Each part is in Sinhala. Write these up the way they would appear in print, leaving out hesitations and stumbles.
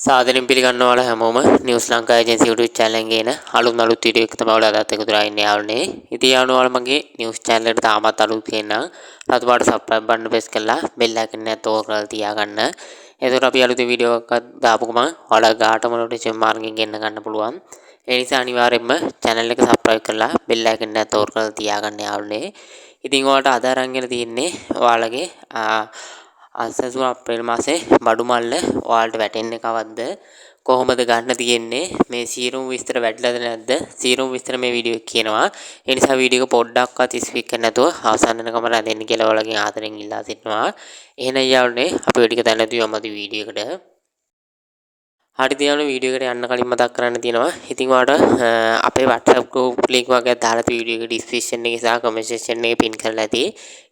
සාදරයෙන් පිළිගන්නවා ඔයාලා හැමෝම news Lanka agency YouTube channel එකෙන් එන අලුත් වීඩියෝ එක තමයි ඔයාලා අදත් එකතු වෙලා ඉන්නේ යාළුවනේ. ඉතින් යාළුවෝ මගේ නිවුස් channel එකට තාමත් අලුත් කෙනා රතු පාට subscribe button press කරලා bell icon එක නැත් ඕල් කරලා තියාගන්න. එතකොට අපි අලුත් වීඩියෝ එකක් දාපු ගමන් ඔයාලා ගාටම notification මාර්ගෙන් ගෙන්න ගන්න පුළුවන්. ඒ නිසා අනිවාර්යයෙන්ම channel එක subscribe කරලා bell icon එක නැත් ඕල් කරලා තියාගන්න යාළුවනේ. ඉතින් ඔයාලට අද අරන් ගෙන තියෙන්නේ ඔයාලගේ අසසු අප්‍රේල් මාසේ බඩු මල්ල ඔයාලට වැටෙන්නේ කවද්ද කොහොමද ගන්න තියෙන්නේ මේ සීරුම් විස්තර වැටලාද නැද්ද සීරුම් විස්තර මේ වීඩියෝ එකේ කියනවා ඒ නිසා වීඩියෝ එක පොඩ්ඩක්වත් ස්කිප් කරන්න නැතුව අවසන් වෙනකම රැඳෙන්න කියලා ඔයාලගෙන් ආදරෙන් ඉල්ලා සිටිනවා එහෙනම් යාළුවනේ අපි ඔය ටික දැන් නැතුව යමුද වීඩියෝ එකට හරි තියාන වීඩියෝ එකට යන්න කලින් මතක් කරන්න තියෙනවා. ඉතින් ඔයාලට අපේ WhatsApp group link වගේ දාලා තියෙන වීඩියෝ එක description එකේ සහ comment section එකේ pin කරලා ඇති.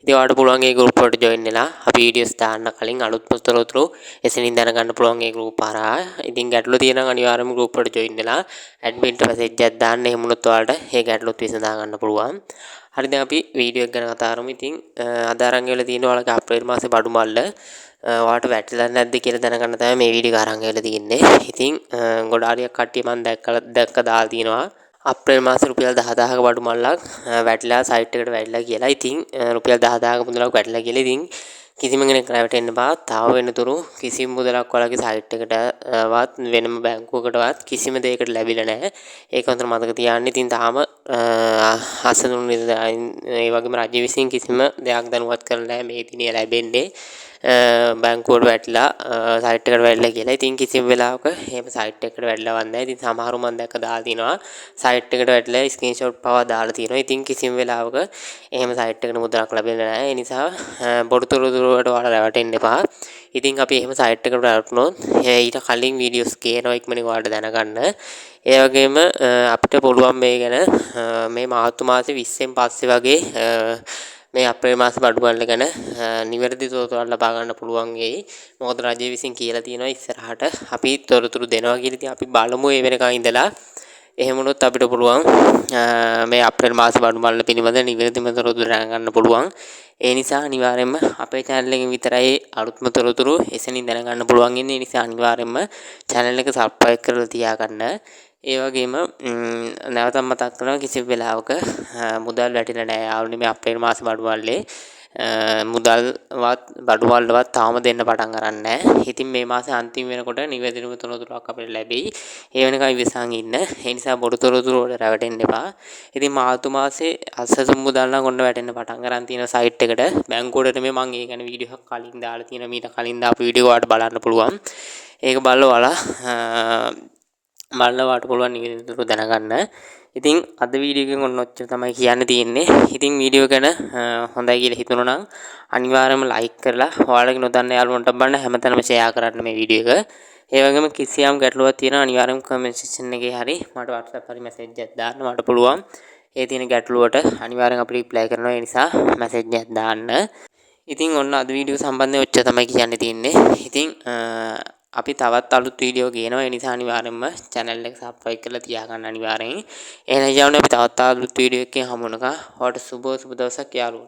ඉතින් ඔයාලට පුළුවන් ඒ group වලට join වෙලා අපි videos දාන්න කලින් අලුත් පොතොරතුරු එසනින් දැනගන්න පුළුවන් ඒ group හරහා. ඉතින් ගැටලු තියෙනවා අනිවාර්යයෙන්ම group වලට join වෙලා admin ට message එකක් දාන්න. එහෙම වුණොත් ඔයාලට ඒ ගැටලුත් විසඳා ගන්න පුළුවන්. හරි දැන් අපි වීඩියෝ එක ගැන කතා කරමු. ඉතින් අද අරන් ගිහලා තියෙනවා ඔයාලගේ අප්‍රේල් මාසේ බඩු මල්ල ඔයාලට වැටලා නැද්ද කියලා දැනගන්න තමයි මේ වීඩියෝ එක අරන් ගිහලා තියෙන්නේ. ඉතින් ගොඩාරියක් කට්ටිය මම දැක්ක දාලා තියෙනවා. අප්‍රේල් මාසේ රුපියල් 10000ක බඩු මල්ලක් වැටලා සයිට් එකට වැටලා කියලා. ඉතින් රුපියල් 10000ක මුදලක් වැටලා කියලා. ඉතින් කිසිම කෙනෙක් රැවටෙන්න බෑ. තාම වෙනතුරු කිසිම මුදලක් ඔයාලගේ සයිට් එකටවත් වෙනම බැංකුවකටවත් කිසිම දෙයකට ලැබිලා නැහැ. ඒක හොඳට මතක තියාගන්න. ඉතින් තාම අසතුරු ඒ වගේම රජ්‍ය විසින් කිසිම දෙයක් දැනුවත් කරලා නැහැ මේ දිනේ ලැබෙන්නේ. බැංකුවට වැටලා සයිට් එකට වැටලා කියලා. ඉතින් කිසිම වෙලාවක එහෙම සයිට් එකට වැටලවත් නැහැ. ඉතින් සමහරු මම දැක්ක දාලා තිනවා සයිට් එකට වැටලා ස්ක්‍රීන්ෂොට් පවා දාලා තිනවා. ඉතින් කිසිම වෙලාවක එහෙම සයිට් එකට මුදලක් ලැබෙන්නේ නැහැ. ඒ නිසා බොරුතොරතුරු වලට ඔයාලා රැවටෙන්න එපා. ඉතින් අපි එහෙම සයිට් එකට වැටුනොත් ඊට කලින් වීඩියෝස් ගේනවා ඉක්මනින් ඔයාලට දැනගන්න. ඒ වගේම අපිට පුළුවන් මේ ගැන මේ මාර්තු මාසේ 20න් පස්සේ වගේ මේ අප්‍රේල් මාස බඩු මල්ල ගැන නිවැරදි තොරතුරු ලබා ගන්න පුළුවන් වෙයි. මොකද රජය විසින් කියලා තියෙනවා ඉස්සරහට අපි තොරතුරු දෙනවා කියලා. ඉතින් අපි බලමු ඒ වෙනකන් ඉඳලා. එහෙම වුණොත් අපිට පුළුවන් මේ අප්‍රේල් මාස බඩු මල්ල පිළිබඳ නිවැරදිම තොරතුරු දැනගන්න පුළුවන්. ඒ නිසා අනිවාර්යයෙන්ම අපේ channel එකෙන් විතරයි අලුත්ම තොරතුරු එසනින් දැනගන්න පුළුවන් ඉන්නේ. ඒ නිසා අනිවාර්යයෙන්ම channel එක subscribe කරලා තියාගන්න. ඒ වගේම නැවතත් මතක් කරනවා කිසි වෙලාවක මුදල් වැටිලා නැහැ යාළුවනේ මේ අප්‍රේල් මාසේ බඩු මල්ලේ මුදල්වත් බඩු මල්ලවත් තාම දෙන්න පටන් ගන්න නැහැ. ඉතින් මේ මාසේ අන්තිම වෙනකොට නිවැරදිම තොරතුරක් අපිට ලැබෙයි. ඒ වෙනකන් ඉවසන් ඉන්න. ඒ නිසා බොරු තොරතුරු වලට රැවටෙන්න එපා. ඉතින් මාර්තු මාසේ අසසු මුදල් නම් ඔන්න වැටෙන්න පටන් ගන්න තියෙන සයිට් එකට බැංකුවට මේ මම ඒ ගැන වීඩියෝ එකක් කලින් දාලා තියෙනවා. මීට කලින් දාපු වීඩියෝ ඔයාලට බලන්න පුළුවන්. ඒක බලලා ඔයාලා බලනවාට පුළුවන් නිවැරදිව දැනගන්න. ඉතින් අද වීඩියෝ එකෙන් ඔන්න ඔච්චර තමයි කියන්න තියෙන්නේ. ඉතින් වීඩියෝ ගැන හොඳයි කියලා හිතුණා නම් අනිවාර්යයෙන්ම ලයික් කරලා ඔයාලගේ නොදන්න යාළුවන්ට බලන්න හැමතැනම ෂෙයා කරන්න මේ වීඩියෝ එක. ඒ වගේම කිසියම් ගැටලුවක් තියෙනවා අනිවාර්යයෙන්ම කමෙන්ට් සෙක්ෂන් එකේ හරි මට WhatsApp හරි මැසේජ් එකක් දාන්න මට පුළුවන්. ඒ තියෙන ගැටලුවට අනිවාර්යෙන් අපි රිප්ලයි කරනවා. ඒ නිසා මැසේජ් එකක් දාන්න. ඉතින් ඔන්න අද වීඩියෝ සම්බන්ධයෙන් ඔච්චර තමයි කියන්න තියෙන්නේ. ඉතින් අපි තවත් අලුත් වීඩියෝ ගේනවා. ඒ නිසා අනිවාර්යෙන්ම channel එක subscribe කරලා තියාගන්න අනිවාර්යෙන්. එහෙනම් යන්න අපි තවත් අලුත් වීඩියෝ එකකින් හමු වෙනකම්. ඔයාලට සුබ දවසක් යාළුවෝ.